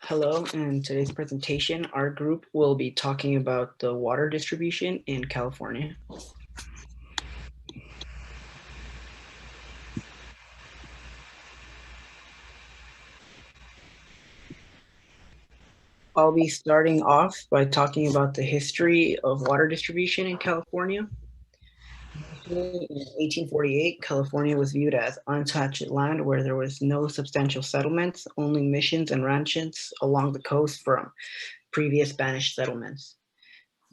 Hello, in today's presentation, our group will be talking about the water distribution in California. I'll be starting off by talking about the history of water distribution in California. In 1848, California was viewed as untouched land where there was no substantial settlements, only missions and ranches along the coast from previous Spanish settlements.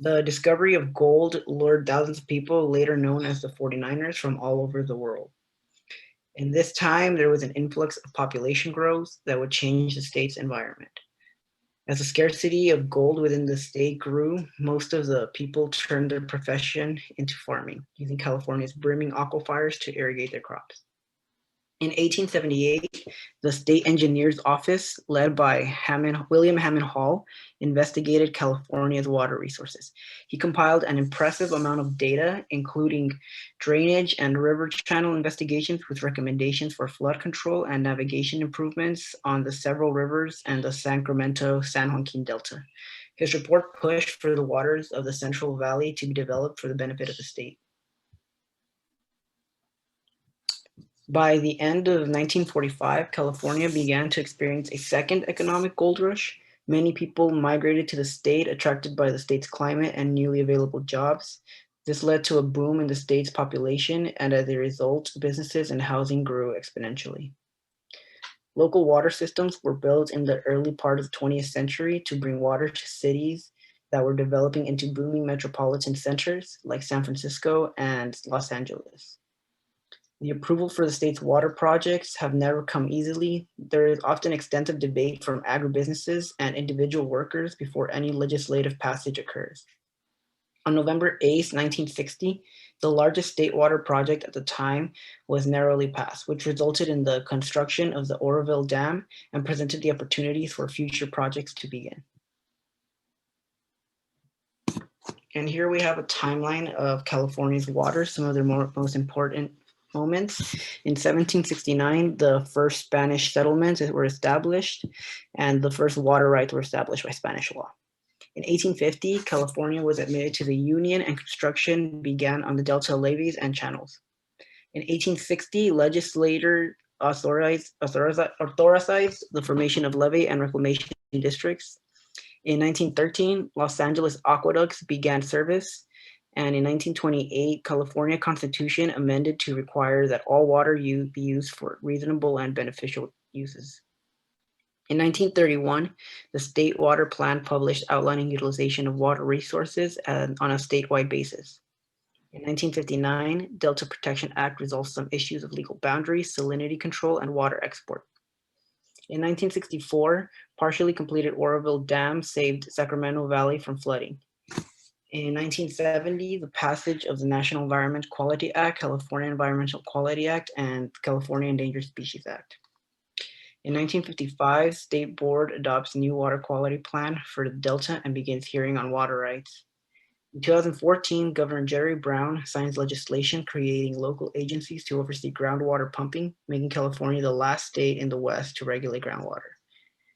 The discovery of gold lured thousands of people, later known as the 49ers, from all over the world. In this time, there was an influx of population growth that would change the state's environment. As the scarcity of gold within the state grew, most of the people turned their profession into farming, using California's brimming aquifers to irrigate their crops. In 1878, the State Engineer's Office, led by William Hammond Hall, investigated California's water resources. He compiled an impressive amount of data, including drainage and river channel investigations with recommendations for flood control and navigation improvements on the several rivers and the Sacramento-San Joaquin Delta. His report pushed for the waters of the Central Valley to be developed for the benefit of the state. By the end of 1945, California began to experience a second economic gold rush. Many people migrated to the state, attracted by the state's climate and newly available jobs. This led to a boom in the state's population, and as a result, businesses and housing grew exponentially. Local water systems were built in the early part of the 20th century to bring water to cities that were developing into booming metropolitan centers like San Francisco and Los Angeles. The approval for the state's water projects have never come easily. There is often extensive debate from agribusinesses and individual workers before any legislative passage occurs. On November 8, 1960, the largest state water project at the time was narrowly passed, which resulted in the construction of the Oroville Dam and presented the opportunities for future projects to begin. And here we have a timeline of California's water, some of their most important moments. In 1769, the first Spanish settlements were established, and the first water rights were established by Spanish law. In 1850, California was admitted to the Union, and construction began on the Delta levees and channels. In 1860, legislators authorized the formation of levee and reclamation districts. In 1913, Los Angeles aqueducts began service. And in 1928, California Constitution amended to require that all water be used for reasonable and beneficial uses. In 1931, the State Water Plan published outlining utilization of water resources on a statewide basis. In 1959, Delta Protection Act resolved some issues of legal boundaries, salinity control, and water export. In 1964, partially completed Oroville Dam saved Sacramento Valley from flooding. In 1970, the passage of the National Environmental Quality Act, California Environmental Quality Act, and California Endangered Species Act. In 1955, State Board adopts new water quality plan for the Delta and begins hearing on water rights. In 2014, Governor Jerry Brown signs legislation creating local agencies to oversee groundwater pumping, making California the last state in the West to regulate groundwater.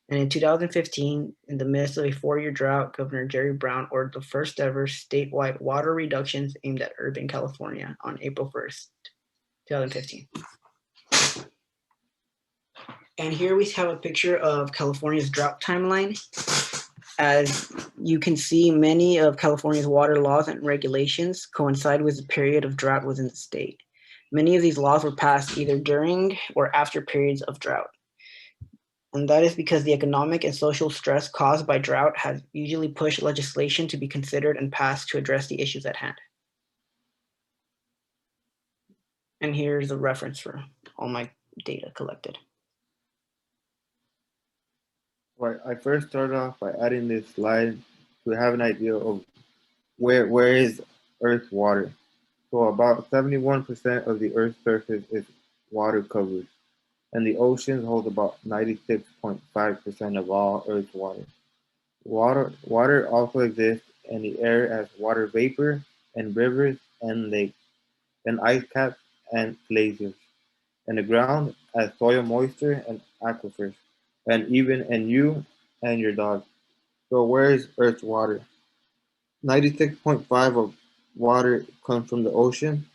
And in 2015, in the midst of a 4-year drought, Governor Jerry Brown ordered the first ever statewide water reductions aimed at urban California on April 1st, 2015. And here we have a picture of California's drought timeline. As you can see, many of California's water laws and regulations coincide with the period of drought within the state. Many of these laws were passed either during or after periods of drought. And that is because the economic and social stress caused by drought has usually pushed legislation to be considered and passed to address the issues at hand. And here's a reference for all my data collected. Right, I first started off by adding this slide to have an idea of where is Earth's water. So about 71% of the Earth's surface is water covered, and the oceans hold about 96.5% of all Earth's water. Water also exists in the air as water vapor, and rivers and lakes, and ice caps and glaciers, and the ground as soil moisture and aquifers, and even in you and your dog. So where is Earth's water? 96.5 of water comes from the ocean,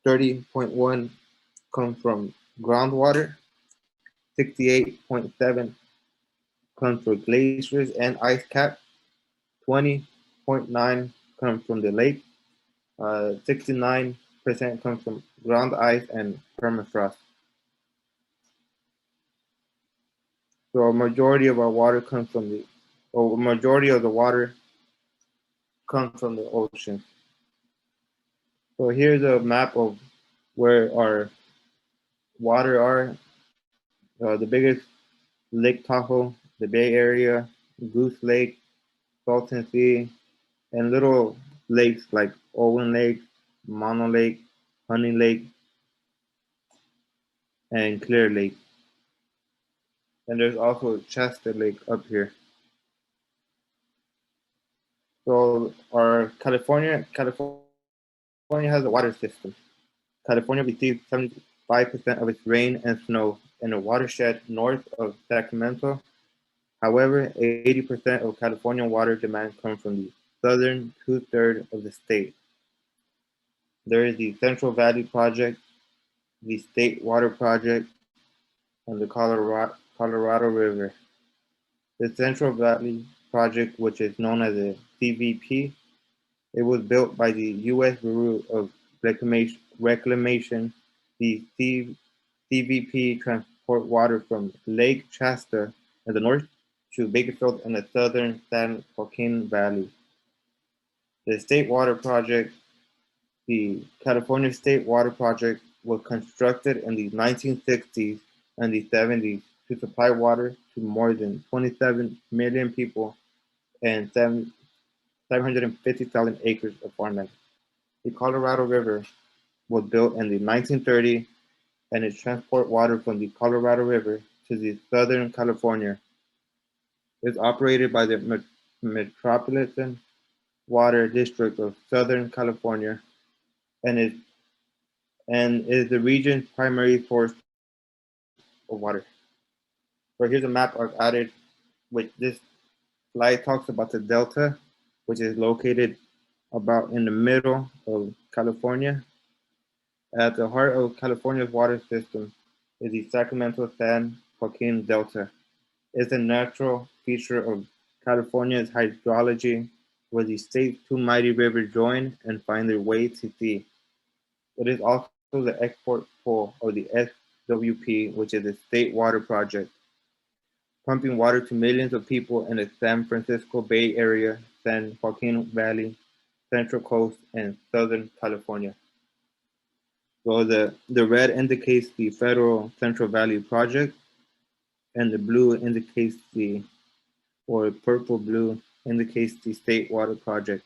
30.1 comes from groundwater, 68.7 comes from glaciers and ice caps, 20.9 comes from the lake, 69% comes from ground ice and permafrost. So a majority of our water comes from or a majority of the water comes from the ocean. So here's a map of where our water are. The biggest Lake Tahoe, the Bay Area, Goose Lake, Salton Sea, and little lakes like Owen Lake, Mono Lake, Honey Lake, and Clear Lake. And there's also Chester Lake up here. So our California has a water system. California receives 75% of its rain and snow in a watershed north of Sacramento. However, 80% of California water demand comes from the southern two-thirds of the state. There is the Central Valley Project, the State Water Project, and the Colorado River. The Central Valley Project, which is known as the CVP, it was built by the U.S. Bureau of Reclamation. The CVP transport water from Lake Shasta in the north to Bakersfield in the southern San Joaquin Valley. The State Water Project, the California State Water Project, was constructed in the 1960s and the 70s to supply water to more than 27 million people and 750,000 acres of farmland. The Colorado River was built in the 1930s and it transports water from the Colorado River to the Southern California. It's operated by the Metropolitan Water District of Southern California and is the region's primary source of water. So here's a map I've added, which this slide talks about the delta, which is located about in the middle of California. At the heart of California's water system is the Sacramento-San Joaquin Delta. It's a natural feature of California's hydrology, where the state's two mighty rivers join and find their way to sea. It is also the export pole of the SWP, which is the State Water Project, pumping water to millions of people in the San Francisco Bay Area, San Joaquin Valley, Central Coast, and Southern California. So the red indicates the federal Central Valley Project, and the blue indicates or purple blue indicates the State Water Project.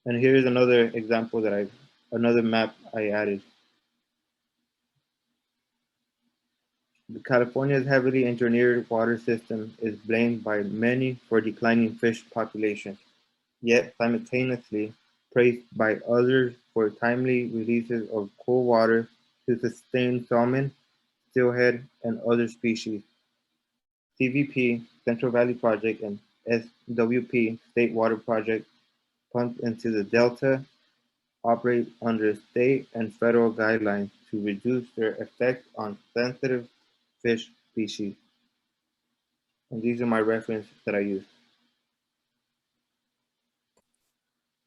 And here's another example another map I added. The California's heavily engineered water system is blamed by many for declining fish populations, yet simultaneously praised by others for timely releases of cool water to sustain salmon, steelhead, and other species. CVP, Central Valley Project, and SWP, State Water Project, pumped into the Delta, operate under state and federal guidelines to reduce their effect on sensitive fish species. And these are my references that I use.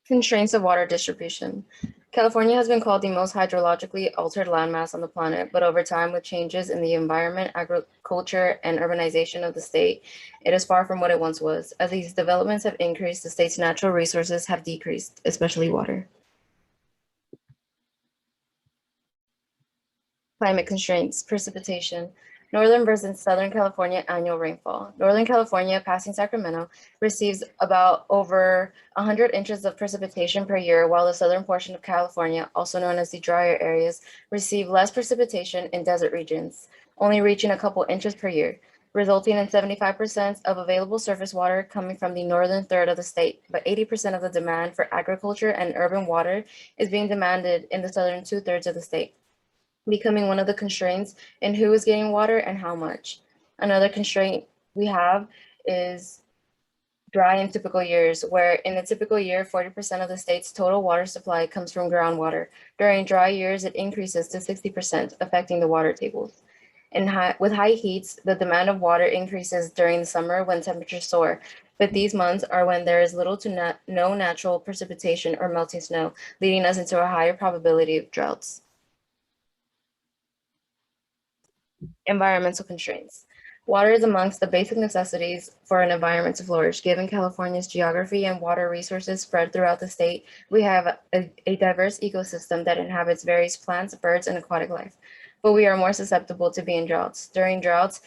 Constraints of water distribution. California has been called the most hydrologically altered landmass on the planet, but over time, with changes in the environment, agriculture, and urbanization of the state, it is far from what it once was. As these developments have increased, the state's natural resources have decreased, especially water. Climate constraints, precipitation. Northern versus Southern California annual rainfall. Northern California, passing Sacramento, receives about over 100 inches of precipitation per year, while the southern portion of California, also known as the drier areas, receive less precipitation in desert regions, only reaching a couple inches per year, resulting in 75% of available surface water coming from the northern third of the state, but 80% of the demand for agriculture and urban water is being demanded in the southern two-thirds of the state, becoming one of the constraints in who is getting water and how much. Another constraint we have is dry and typical years, where in a typical year, 40% of the state's total water supply comes from groundwater. During dry years, it increases to 60%, affecting the water tables. With high heats, the demand of water increases during the summer when temperatures soar, but these months are when there is little to no natural precipitation or melting snow, leading us into a higher probability of droughts. Environmental constraints. Water is amongst the basic necessities for an environment to flourish. Given California's geography and water resources spread throughout the state, we have a diverse ecosystem that inhabits various plants, birds, and aquatic life. But we are more susceptible to being droughts. During droughts,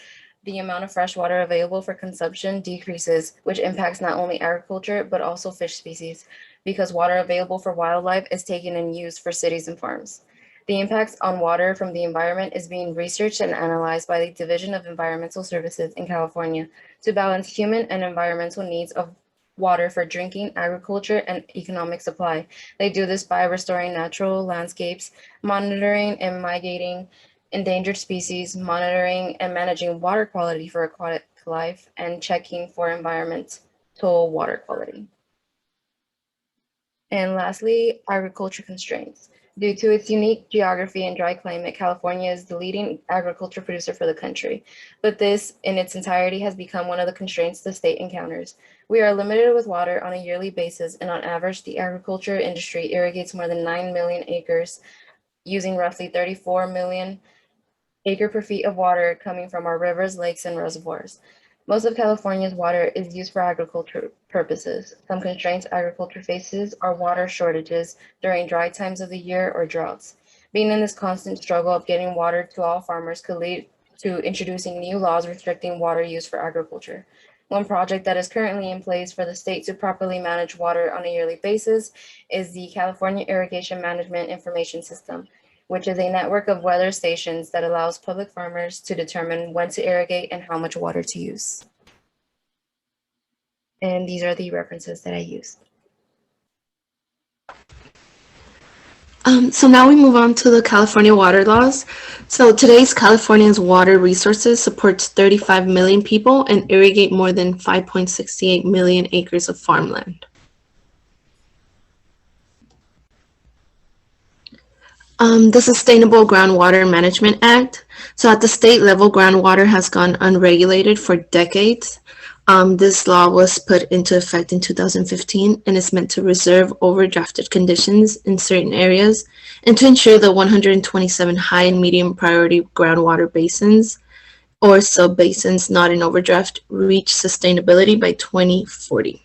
the amount of fresh water available for consumption decreases, which impacts not only agriculture, but also fish species, because water available for wildlife is taken and used for cities and farms. The impacts on water from the environment is being researched and analyzed by the Division of Environmental Services in California to balance human and environmental needs of water for drinking, agriculture, and economic supply. They do this by restoring natural landscapes, monitoring and mitigating endangered species, monitoring and managing water quality for aquatic life, and checking for environmental water quality. And lastly, agriculture constraints. Due to its unique geography and dry climate, California is the leading agriculture producer for the country. But this, in its entirety, has become one of the constraints the state encounters. We are limited with water on a yearly basis, and on average, the agriculture industry irrigates more than 9 million acres, using roughly 34 million acre per feet of water coming from our rivers, lakes, and reservoirs. Most of California's water is used for agriculture purposes. Some constraints agriculture faces are water shortages during dry times of the year or droughts. Being in this constant struggle of getting water to all farmers could lead to introducing new laws restricting water use for agriculture. One project that is currently in place for the state to properly manage water on a yearly basis is the California Irrigation Management Information System, which is a network of weather stations that allows public farmers to determine when to irrigate and how much water to use. And these are the references that I used. So now we move on to the California water laws. So today's California's water resources supports 35 million people and irrigate more than 5.68 million acres of farmland. The Sustainable Groundwater Management Act. So at the state level, groundwater has gone unregulated for decades. This law was put into effect in 2015 and is meant to reserve overdrafted conditions in certain areas and to ensure the 127 high and medium priority groundwater basins or sub-basins not in overdraft reach sustainability by 2040.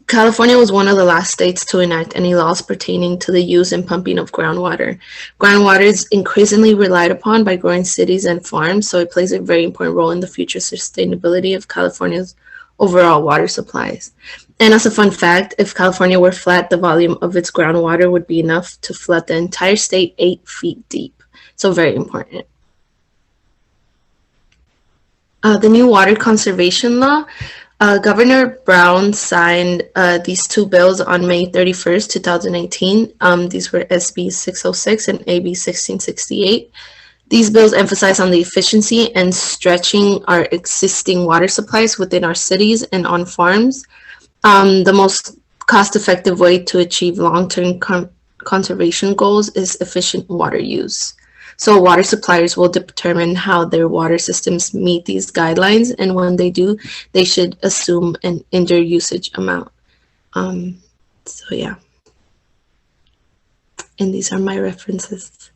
California was one of the last states to enact any laws pertaining to the use and pumping of groundwater. Groundwater is increasingly relied upon by growing cities and farms, so it plays a very important role in the future sustainability of California's overall water supplies. And as a fun fact, if California were flat, the volume of its groundwater would be enough to flood the entire state 8 feet deep. So very important. The new water conservation law. Governor Brown signed these two bills on May 31st, 2018. These were SB 606 and AB 1668. These bills emphasize on the efficiency and stretching our existing water supplies within our cities and on farms. The most cost-effective way to achieve long-term conservation goals is efficient water use. So water suppliers will determine how their water systems meet these guidelines, and when they do, they should assume an inter-usage amount. So yeah, and these are my references.